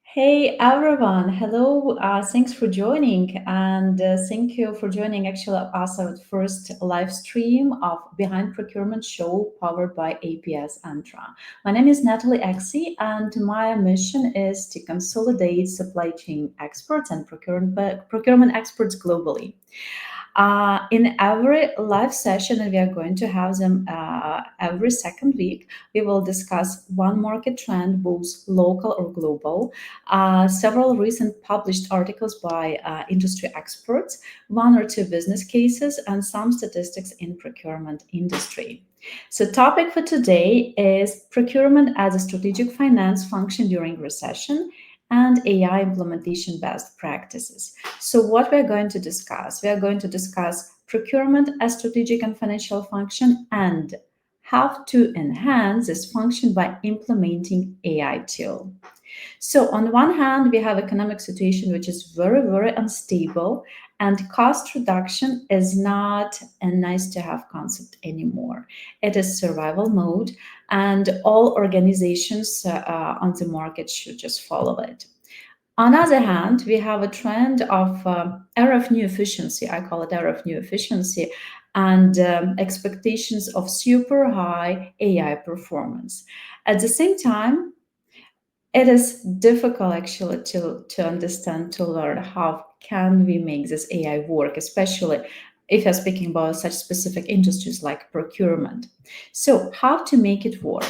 Hey everyone, hello. Thanks for joining, and thank you for joining actually us our first live stream of Behind Procurement show powered by APSentra. My name is Natalie Eksi, and my mission is to consolidate supply chain experts and procurement experts globally. In every live session, and we are going to have them every second week, we will discuss one market trend, both local or global, several recent published articles by industry experts, one or two business cases, and some statistics in procurement industry. So topic for today is procurement as a strategic finance function during recession and AI implementation best practices. So what we're going to discuss, we are going to discuss procurement as strategic and financial function and how to enhance this function by implementing AI tool. So on one hand, we have economic situation which is very, very unstable, and cost reduction is not a nice to have concept anymore. It is survival mode, and all organizations on the market should just follow it. On the other hand, we have a trend of era of new efficiency. I call it era of new efficiency, and expectations of super high AI performance. At the same time, it is difficult actually to understand, to learn how can we make this AI work, especially if you're speaking about such specific industries like procurement. So how to make it work?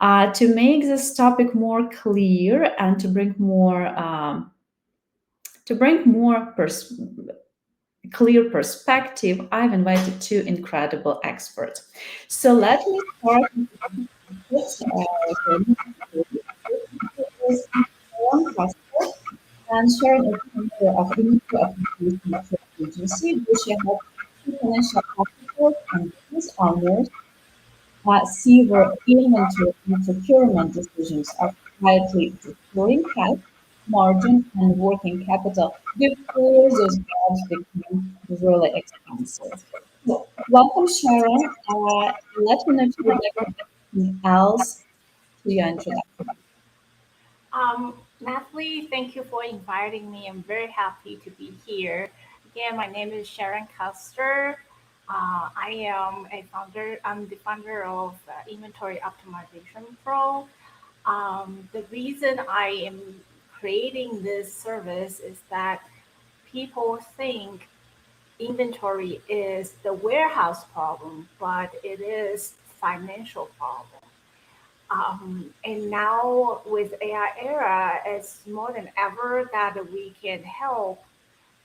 To make this topic more clear and to bring more clear perspective, I've invited two incredible experts. So let me start with Sharon Custer, and Sharon is founder of Initial Application Agency, which helps financial officers and business owners see where inventory and procurement decisions are quietly destroying cash, margin, and working capital before those jobs become really expensive. So, welcome, Sharon. Let me know if you would like anything else to your introduction. Natalie, thank you for inviting me. I'm very happy to be here. Again, my name is Sharon Custer. I am a founder. I'm the founder of Inventory Optimization Pro. The reason I am creating this service is that people think inventory is the warehouse problem, but it is financial problem. And now with AI era, it's more than ever that we can help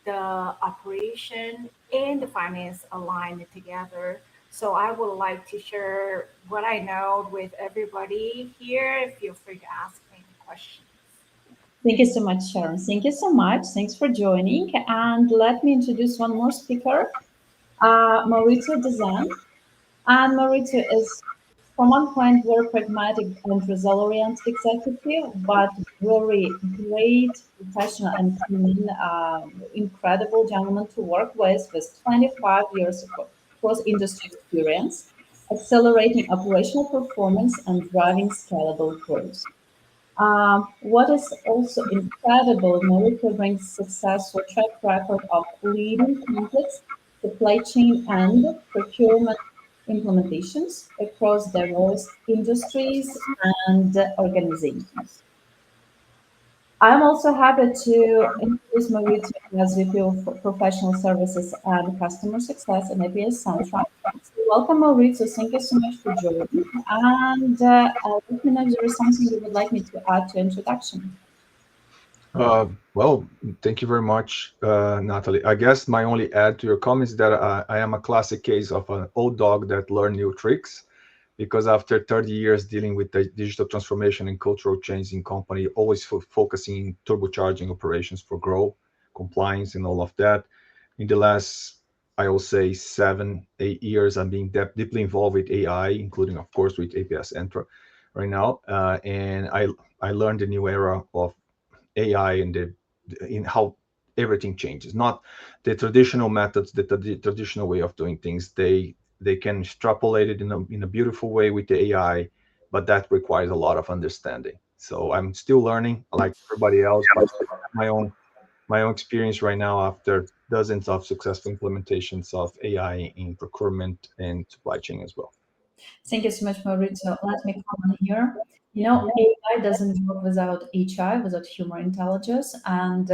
the operation and the finance align together. So I would like to share what I know with everybody here. Feel free to ask me any questions. Thank you so much, Sharon. Thank you so much. Thanks for joining. And let me introduce one more speaker, Mauricio Dezen. And Mauricio is, from one point, very pragmatic and result-oriented executive, but very great professional and human, incredible gentleman to work with 25 years of cross-industry experience, accelerating operational performance and driving scalable growth. What is also incredible, Mauricio brings successful track record of leading complex supply chain and procurement implementations across diverse industries and organizations. I'm also happy to introduce Mauricio as VP of Professional Services and Customer Success in APS Central. So welcome, Mauricio. Thank you so much for joining. And let me know if there is something you would like me to add to introduction. Well, thank you very much, Natalie. I guess my only add to your comments is that I am a classic case of an old dog that learned new tricks, because after 30 years dealing with the digital transformation and cultural change in company, always focusing in turbocharging operations for growth, compliance, and all of that. In the last, I will say 7, 8 years, I'm being deeply involved with AI, including, of course, with APSentra right now. And I learned the new era of AI and in how everything changes. Not the traditional methods, the traditional way of doing things. they can extrapolate it in a beautiful way with the AI, but that requires a lot of understanding. So I'm still learning like everybody else, but my own experience right now after dozens of successful implementations of AI in procurement and supply chain as well. Thank you so much, Mauricio. Let me comment here. AI doesn't work without HI, without human intelligence, and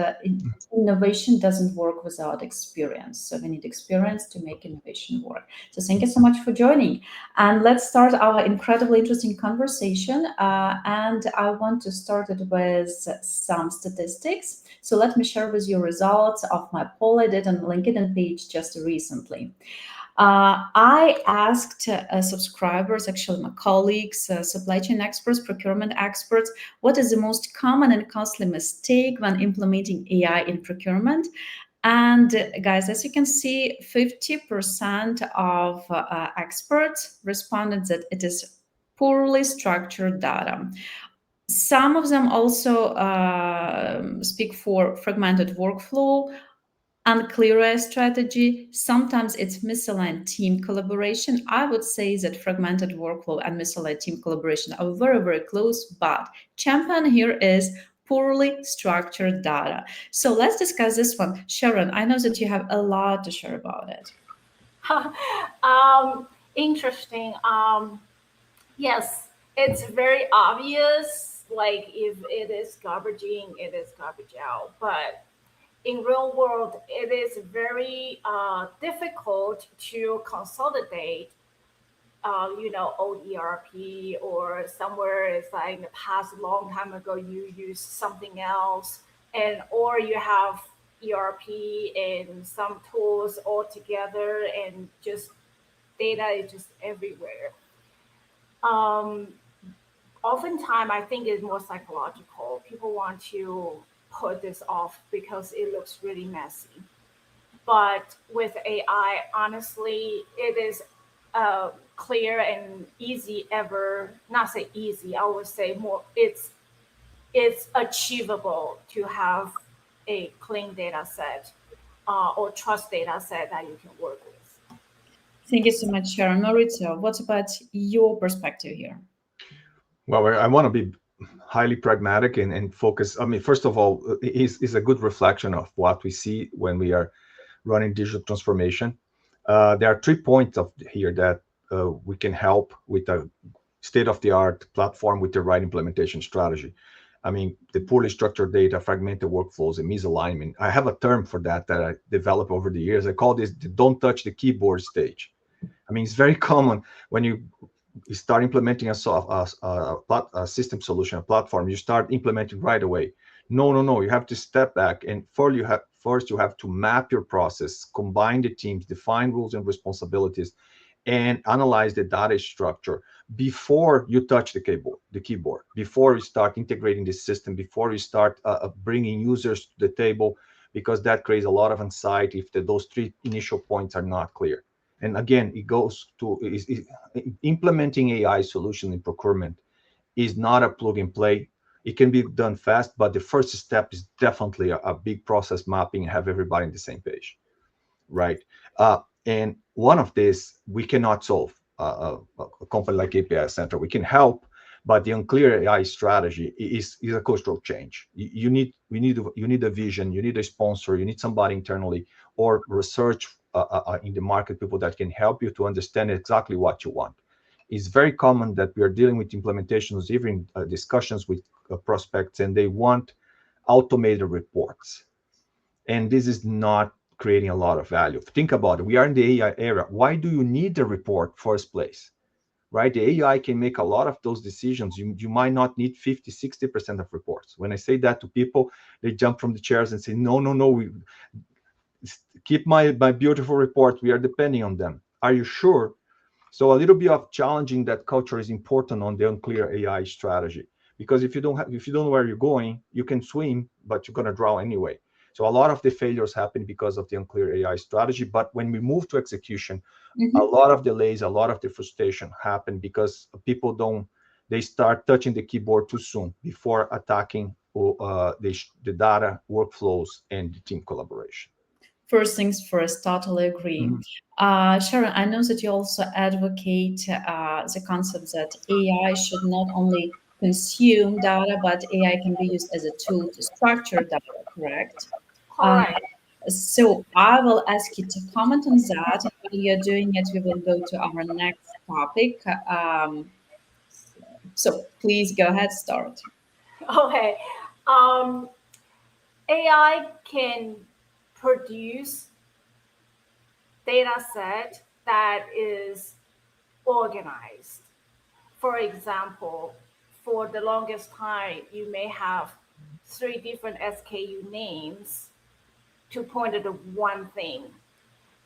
innovation doesn't work without experience. So we need experience to make innovation work. So thank you so much for joining. And let's start our incredibly interesting conversation. And I want to start it with some statistics. So let me share with you results of my poll I did on LinkedIn page just recently. I asked subscribers, actually my colleagues, supply chain experts, procurement experts, what is the most common and costly mistake when implementing AI in procurement? And guys, as you can see, 50% of experts responded that it is poorly structured data. Some of them also speak for fragmented workflow, unclear strategy. Sometimes it's misaligned team collaboration. I would say that fragmented workflow and misaligned team collaboration are very, very close, but champion here is poorly structured data. So let's discuss this one. Sharon, I know that you have a lot to share about it. Interesting. Yes, it's very obvious. Like if it is garbage in, it is garbage out. But in real world, it is very difficult to consolidate. Old ERP or somewhere it's like in the past, a long time ago, you used something else, and or you have ERP and some tools all together, and just data is just everywhere. Um, Oftentimes, I think it's more psychological. People want to put this off because it looks really messy. But with AI, honestly, it is clear and easy ever. Not say easy, I would say more. It's achievable to have a clean data set or trust data set that you can work with. Thank you so much, Sharon. Maurizio, what about your perspective here? Well, I want to be highly pragmatic and focus. I mean, first of all, is a good reflection of what we see when we are running digital transformation. There are 3 points of here that we can help with a state-of-the-art platform with the right implementation strategy. I mean, the poorly structured data, fragmented workflows, and misalignment. I have a term for that I developed over the years. I call this the "don't touch the keyboard" stage. I mean, it's very common when you start implementing a system solution, a platform. You start implementing right away. No, no, no. You have to step back, and first you have to map your process, combine the teams, define rules and responsibilities, and analyze the data structure before you touch the keyboard, before you start integrating the system, before you start bringing users to the table, because that creates a lot of anxiety if those 3 initial points are not clear. And again, it goes to implementing AI solution in procurement is not a plug and play. It can be done fast, but the first step is definitely a big process mapping and have everybody on the same page, right? And one of these we cannot solve. A company like APSentra, we can help, but the unclear AI strategy is a cultural change. You need a vision, you need a sponsor, you need somebody internally or research in the market, people that can help you to understand exactly what you want. It's very common that we are dealing with implementations, even discussions with prospects, and they want automated reports. And this is not creating a lot of value. Think about it. We are in the AI era. Why do you need the report first place? Right? The AI can make a lot of those decisions. You might not need 50, 60% of reports. When I say that to people, they jump from the chairs and say, no, no, no, keep my beautiful report. We are depending on them. Are you sure? So a little bit of challenging that culture is important on the unclear AI strategy, because if you don't know where you're going, you can swim, but you're gonna drown anyway. So a lot of the failures happen because of the unclear AI strategy. But when we move to execution, a lot of delays, a lot of the frustration happen because they start touching the keyboard too soon before attacking the data, workflows, and the team collaboration. First things first, totally agree. Mhm. Sharon, I know that you also advocate the concept that AI should not only consume data, but AI can be used as a tool to structure data, correct? Uh, Correct. so I will ask you to comment on that. And while you're doing it, we will go to our next topic. So please go ahead, start. Okay. Um, AI can produce data set that is organized. For example, for the longest time, you may have three different SKU names to point at the one thing.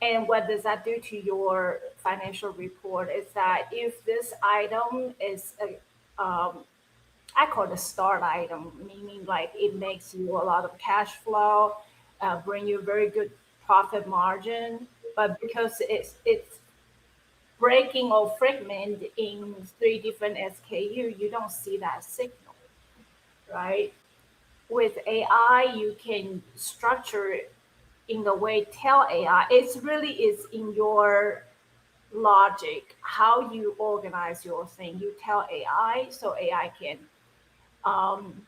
And what does that do to your financial report is that if this item is I call it a start item, meaning like it makes you a lot of cash flow, bring you very good profit margin, but because it's breaking or fragment in three different SKU, you don't see that signal, right? With AI, you can structure it in the way tell AI. It's really is in your logic, how you organize your thing. You tell AI, so AI can um,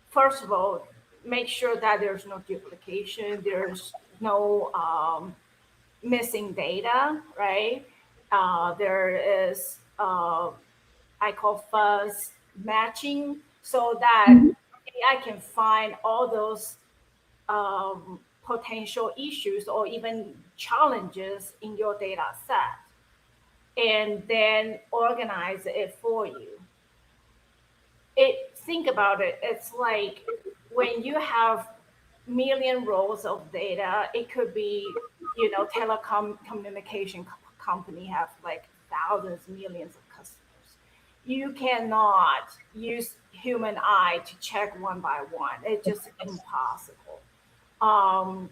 first of all, make sure that there's no duplication, there's no missing data, right? There is, I call fuzz matching, so that AI can find all those potential issues or even challenges in your data set and then organize it for you. Think about it, it's like when you have million rows of data, it could be, telecom communication company have like thousands, millions of customers. You cannot use human eye to check one by one. It's just impossible. Um,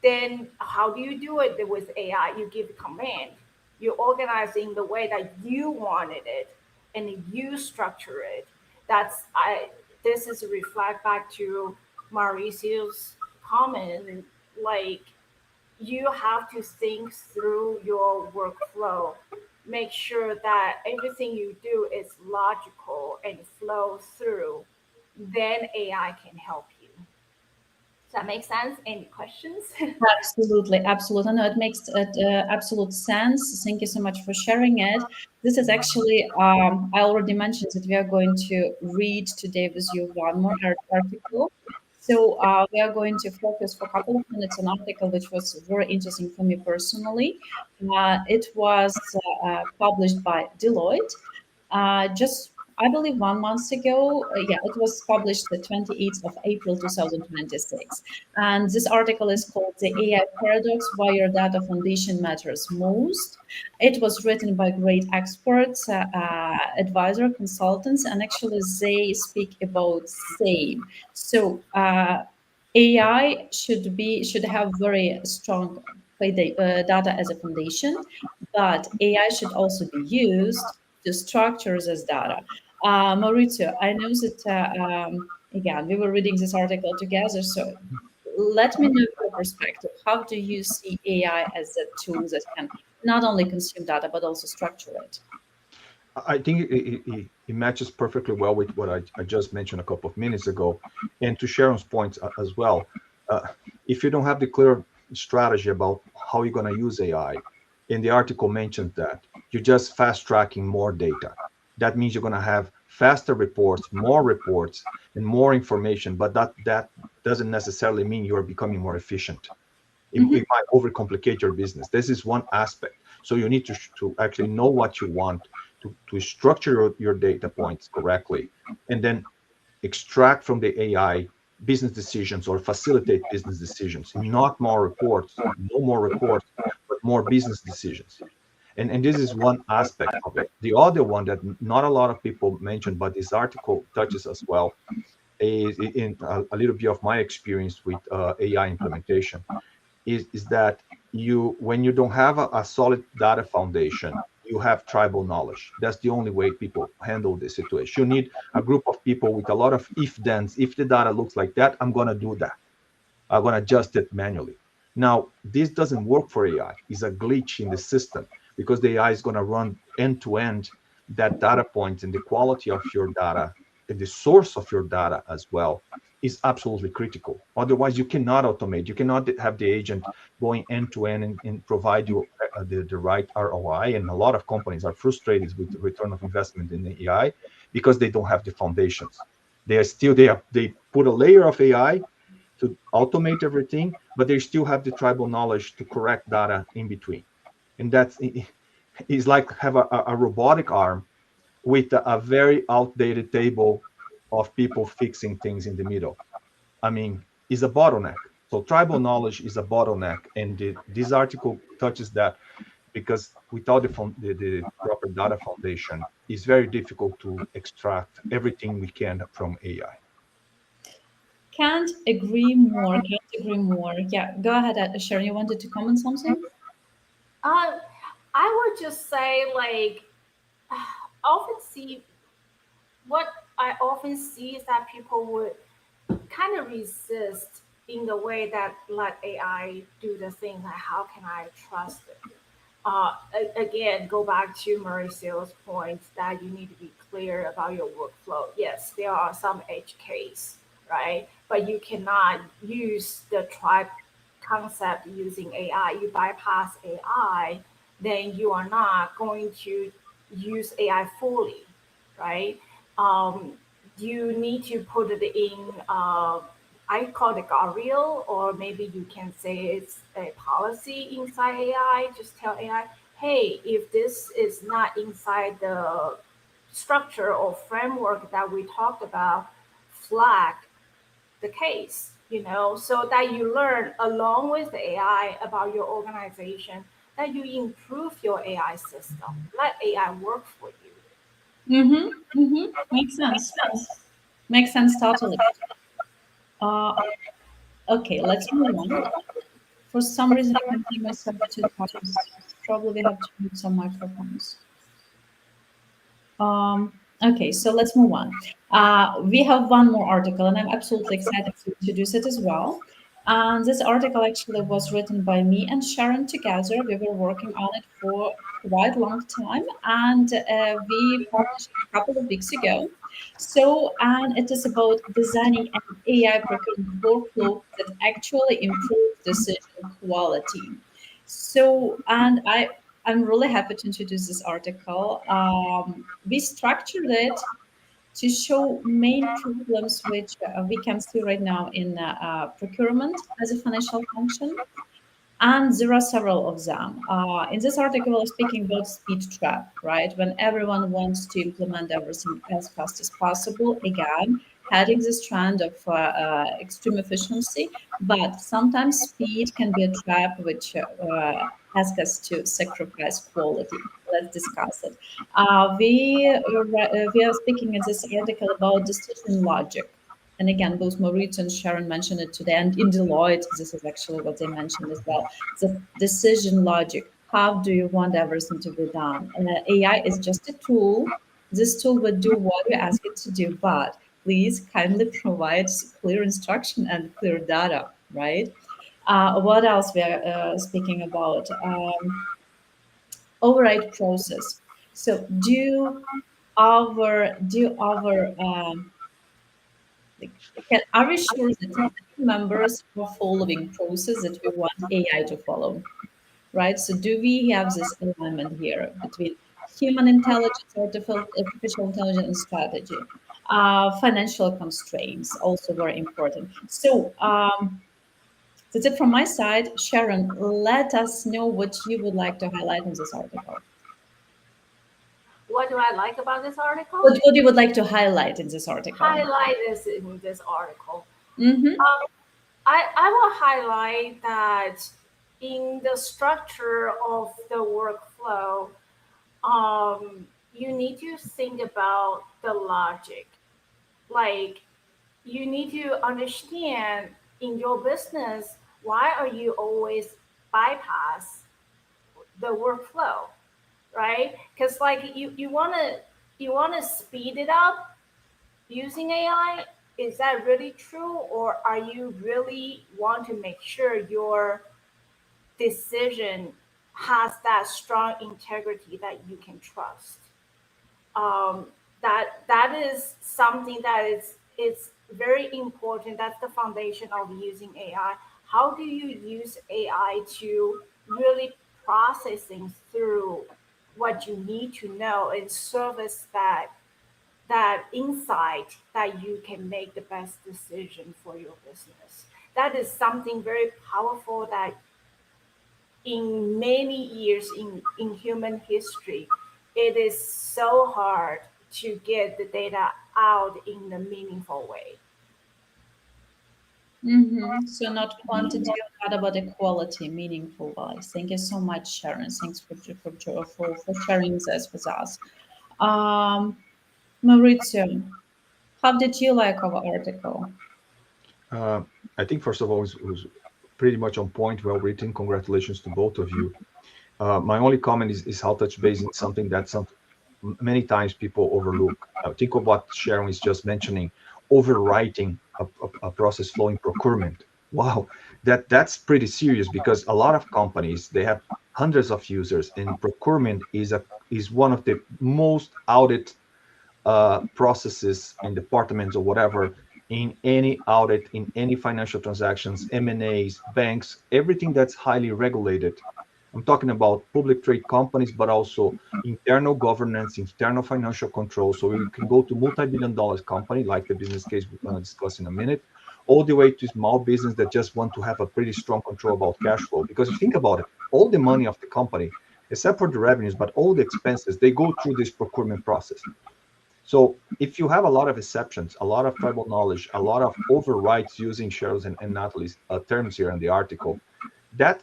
then how do you do it with AI? You give a command. You organize in the way that you wanted it, and you structure it. That's I. This is a reflect back to Mauricio's comment. Like you have to think through your workflow. Make sure that everything you do is logical and flows through. Then AI can help you. Does that make sense? Any questions? Absolutely, absolutely. No, it makes absolute sense. Thank you so much for sharing it. This is actually, I already mentioned that we are going to read today with you one more article. So we are going to focus for a couple of minutes on an article which was very interesting for me personally. It was published by Deloitte just I believe 1 month ago. Yeah, it was published the 28th of April 2026. And this article is called The AI Paradox: Why Your Data Foundation Matters Most. It was written by great experts, advisor consultants, and actually they speak about same. So AI should have very strong data as a foundation, but AI should also be used to structure this data. Maurizio, I know that again we were reading this article together, so let me know your perspective. How do you see AI as a tool that can not only consume data but also structure it? I think it matches perfectly well with what I just mentioned a couple of minutes ago. And to Sharon's point as well, uh, if you don't have the clear strategy about how you're going to use AI, and the article mentioned that you're just fast tracking more data. That means you're going to have faster reports, and more information, but that doesn't necessarily mean you're becoming more efficient. It might overcomplicate your business. This is one aspect. So you need to actually know what you want to structure your data points correctly, and then extract from the AI business decisions or facilitate business decisions. Not more reports, no more reports, but more business decisions. And this is one aspect of it. The other one that not a lot of people mention, but this article touches as well, is in a little bit of my experience with AI implementation is that you when you don't have a solid data foundation, you have tribal knowledge. That's the only way people handle this situation. You need a group of people with a lot of if thens. If the data looks like that, I'm going to do that. I'm going to adjust it manually. Now, this doesn't work for AI. It's a glitch in the system because the AI is going to run end to end that data point, and the quality of your data and the source of your data as well is absolutely critical. Otherwise, you cannot automate. You cannot have the agent going end to end and provide you the right ROI. And a lot of companies are frustrated with the return of investment in the AI because they don't have the foundations. They put a layer of AI to automate everything, but they still have the tribal knowledge to correct data in between. And that's is like have a robotic arm with a very outdated table of people fixing things in the middle. I mean, is a bottleneck. So tribal knowledge is a bottleneck, and this article touches that because without the proper data foundation, it's very difficult to extract everything we can from AI. Can't agree more. Can't agree more. Yeah, go ahead, Sharon. You wanted to comment something? Uh, I would just say, like, often see what I often see is that people would kind of resist in the way that let AI do the thing. Like, how can I trust it? Again, go back to Mauricio's point that you need to be clear about your workflow. Yes, there are some edge case, right? But you cannot use the tribe concept using AI. You bypass AI, then you are not going to use AI fully, right? Um, you need to put it in. I call it guardrail, or maybe you can say it's a policy inside AI. Just tell AI, hey, if this is not inside the structure or framework that we talked about, flag the case, so that you learn along with the AI about your organization, that you improve your AI system. Let AI work for you. Mm-hmm. Mm-hmm. Makes sense. Makes sense totally. Uh, okay, let's move on. For some reason, I can hear myself two times. Probably have to mute some microphones. Okay, so let's move on. We have one more article, and I'm absolutely excited to introduce it as well. And this article actually was written by me and Sharon together. We were working on it for quite a long time, and we published it a couple of weeks ago. So, and it is about designing an AI procurement workflow that actually improves decision quality. So, and I'm really happy to introduce this article. We structured it to show main problems which we can see right now in procurement as a financial function, and there are several of them. In this article, I'm speaking about speed trap, right? When everyone wants to implement everything as fast as possible, again, heading this trend of extreme efficiency, but sometimes speed can be a trap which asks us to sacrifice quality. Let's discuss it. We are speaking in this article about decision logic, and again, both Mauricio and Sharon mentioned it today, and in Deloitte, this is actually what they mentioned as well. The decision logic. How do you want everything to be done? AI is just a tool. This tool would do what you ask it to do, but please kindly provide clear instruction and clear data, right? What else we are speaking about? Override process. So do our like, are we sure that the team members are following process that we want AI to follow, right? So do we have this alignment here between human intelligence, artificial intelligence, and strategy? Financial constraints also very important. So that's it from my side. Sharon, let us know what you would like to highlight in this article. What do I like about this article? What you would like to highlight in this article? Highlight this in this article. Mm-hmm. I will highlight that in the structure of the workflow, you need to think about the logic. Like, you need to understand in your business, why are you always bypass the workflow, right? Because like you want to speed it up using AI, is that really true, or are you really want to make sure your decision has that strong integrity that you can trust? um, that is something that is it's very important. That's the foundation of using AI. How do you use AI to really process things through what you need to know and service that insight that you can make the best decision for your business? That is something very powerful that in many years in human history, it is so hard to get the data out in a meaningful way. So not quantity, not about the quality, meaningful wise. Thank you so much, Sharon. Thanks for sharing this with us. Um, Maurizio, how did you like our article? Uh, I think first of all, it was pretty much on point, well written. Congratulations to both of you. My only comment is how touch base in something that many times people overlook. Think of what Sharon is just mentioning, overwriting a process flow in procurement. Wow, that's pretty serious because a lot of companies they have hundreds of users, and procurement is one of the most audit processes and departments or whatever in any audit, in any financial transactions, M&As, banks, everything that's highly regulated. I'm talking about public trade companies, but also internal governance, internal financial control. So we can go to multi-billion dollars company, like the business case we're going to discuss in a minute, all the way to small business that just want to have a pretty strong control about cash flow. Because if you think about it, all the money of the company, except for the revenues, but all the expenses, they go through this procurement process. So if you have a lot of exceptions, a lot of tribal knowledge, a lot of overrides using Cheryl's and Natalie's terms here in the article, that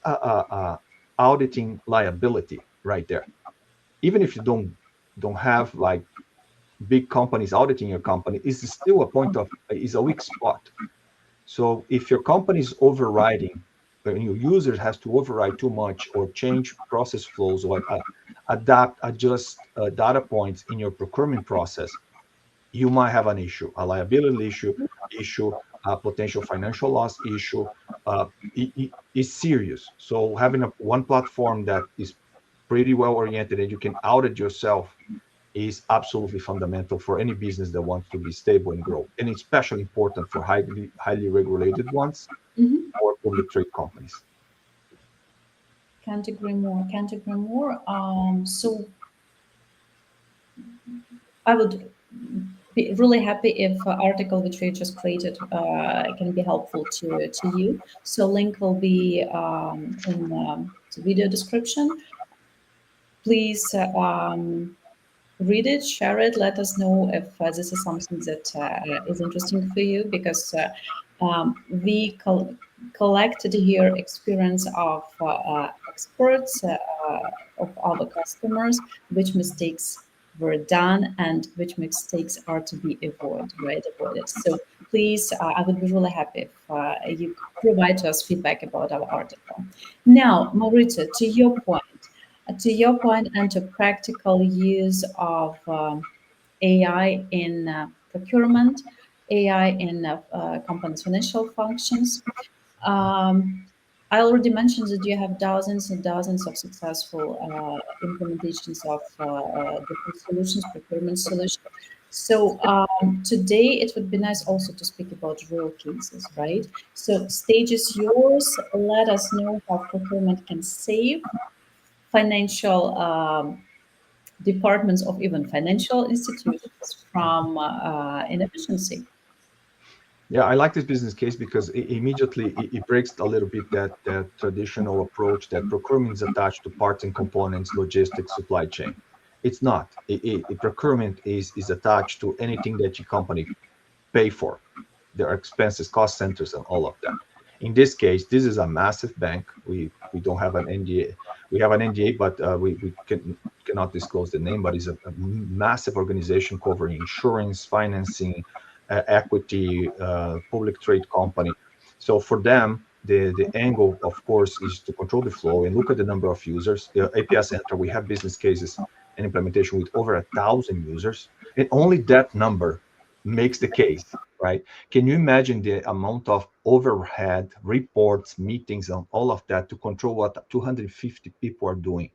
auditing liability right there, even if you don't have like big companies auditing your company, is still a point of is a weak spot. So if your company is overriding, when your users has to override too much or change process flows or adapt, adjust data points in your procurement process, you might have an issue, a liability issue, a potential financial loss issue. Is serious. So having one platform that is pretty well oriented and you can audit yourself is absolutely fundamental for any business that wants to be stable and grow, and especially important for highly regulated ones Mhm. or public trade companies. Can't agree more. Can't agree more. So I would be really happy if article which we just created can be helpful to you. So link will be in the video description. Please read it, share it, let us know if this is something that is interesting for you because we collected here experience of experts, of our customers, which mistakes were done and which mistakes are to be avoided, right? Avoided. So please, I would be really happy if you provide to us feedback about our article. Now, Mauricio, to your point and to practical use of AI in procurement, AI in companies' financial functions. Um, I already mentioned that you have dozens and dozens of successful implementations of different solutions, procurement solutions. So today it would be nice also to speak about real cases, right? So stage is yours. Let us know how procurement can save financial departments of even financial institutions from inefficiency. Yeah, I like this business case because immediately it breaks a little bit that traditional approach that procurement is attached to parts and components, logistics, supply chain. It's not. Procurement is attached to anything that your company pay for, their expenses, cost centers, and all of that. In this case, this is a massive bank. We don't have an NDA. We have an NDA, but cannot disclose the name. But it's a massive organization covering insurance, financing, equity, public trade company. So for them, the angle, of course, is to control the flow and look at the number of users. APSentra, we have business cases and implementation with over 1,000 users, and only that number makes the case, right? Can you imagine the amount of overhead reports, meetings, and all of that to control what 250 people are doing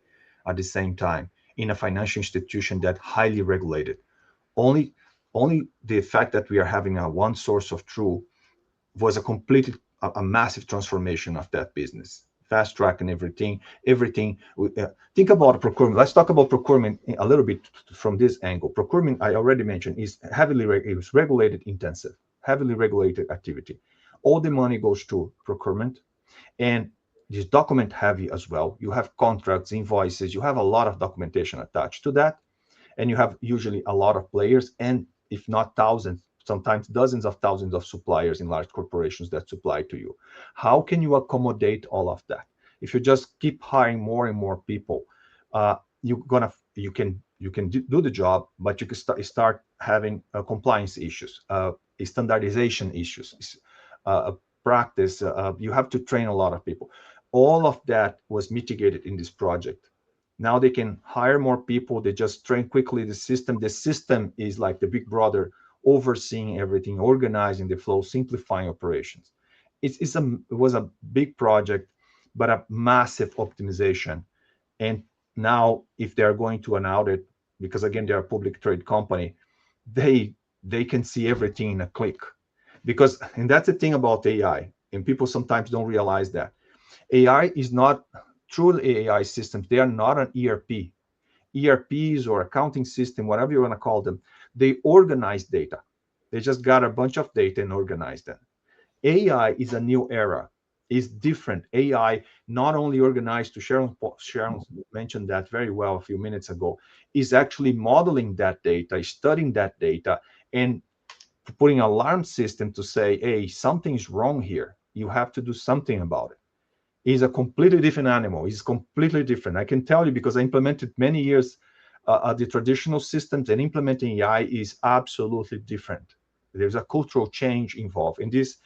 at the same time in a financial institution that highly regulated? Only, only the fact that we are having a one source of truth was a completely a massive transformation of that business, fast track and everything. Think about procurement. Let's talk about procurement a little bit from this angle. Procurement, I already mentioned, is it was regulated intensive, heavily regulated activity. All the money goes to procurement, and it's document heavy as well. You have contracts, invoices, you have a lot of documentation attached to that, and you have usually a lot of players, and if not thousands, sometimes dozens of thousands of suppliers in large corporations that supply to you. How can you accommodate all of that? If you just keep hiring more and more people, you can do the job, but you can start having compliance issues, standardization issues, uh, practice. You have to train a lot of people. All of that was mitigated in this project. Now they can hire more people. They just train quickly the system. The system is like the big brother overseeing everything, organizing the flow, simplifying operations. It was a big project, but a massive optimization. And now if they're going to an audit, because again, they're a public trade company, they can see everything in a click. Because, and that's the thing about AI, and people sometimes don't realize that AI is not truly AI systems. They are not an ERP. ERPs or accounting system, whatever you want to call them, they organize data. They just got a bunch of data and organize them. AI is a new era. Is different. AI not only organized to Sharon mentioned that very well a few minutes ago, is actually modeling that data, studying that data, and putting an alarm system to say, hey, something's wrong here. You have to do something about it. Is a completely different animal. It's completely different. I can tell you because I implemented many years the traditional systems, and implementing AI is absolutely different. There's a cultural change involved in this.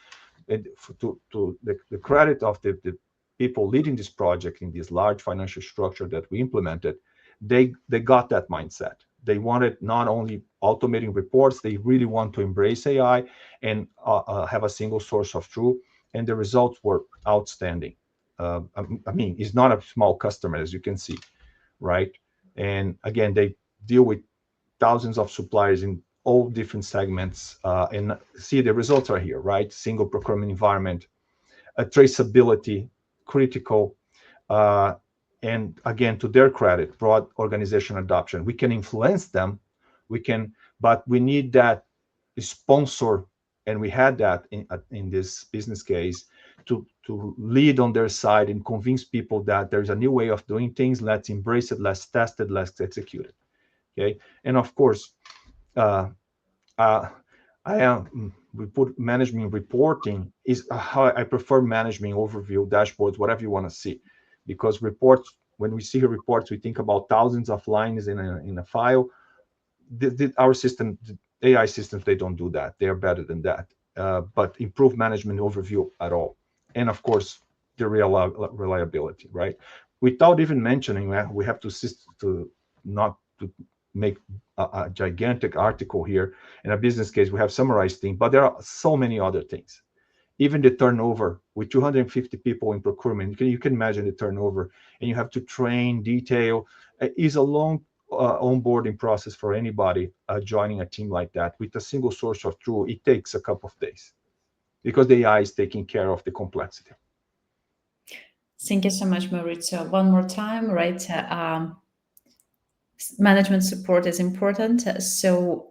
To the credit of the people leading this project in this large financial structure that we implemented, they got that mindset. They wanted not only automating reports, they really want to embrace AI and have a single source of truth. And the results were outstanding. I mean, it's not a small customer, as you can see, right? And again, they deal with thousands of suppliers in all different segments. And see, the results are here, right? Single procurement environment, traceability, critical. Uh, and again, to their credit, broad organization adoption. We can influence them, but we need that sponsor, and we had that in this business case to lead on their side and convince people that there's a new way of doing things. Let's embrace it. Let's test it. Let's execute it. Okay, and of course, uh, uh, I am we put management reporting is how I prefer management overview dashboards, whatever you want to see, because reports, when we see reports, we think about thousands of lines in a file. Our system, the AI systems, they don't do that. They are better than that. But improve management overview at all, and of course the reliability, right? Without even mentioning that, we have to not to make a gigantic article here in a business case. We have summarized things, but there are so many other things. Even the turnover with 250 people in procurement, you can imagine the turnover, and you have to train, detail. Is a long onboarding process for anybody joining a team like that. With a single source of truth, it takes a couple of days because the AI is taking care of the complexity. Thank you so much, Maurizio. One more time, right? Management support is important. So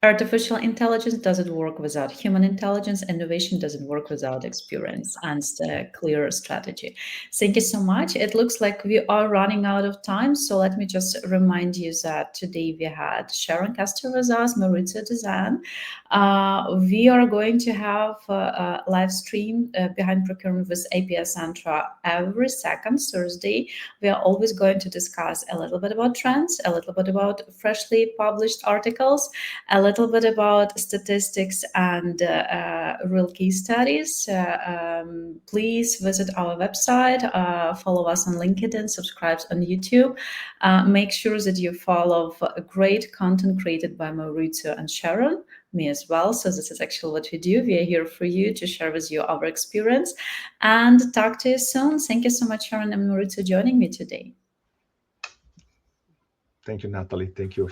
artificial intelligence doesn't work without human intelligence. Innovation doesn't work without experience and clear strategy. Thank you so much. It looks like we are running out of time. So let me just remind you that today we had Sharon Custer with us, Mauricio Dezen. We are going to have a live stream behind procurement with APSentra every second Thursday. We are always going to discuss a little bit about trends, a little bit about freshly published articles, a little bit about statistics and real case studies. Please visit our website, follow us on LinkedIn, subscribe on YouTube. Make sure that you follow great content created by Maurizio and Sharon. me as well. So this is actually what we do. We are here for you to share with you our experience and talk to you soon. Thank you so much, Sharon and Maurizio, joining me today. Thank you, Natalie. Thank you.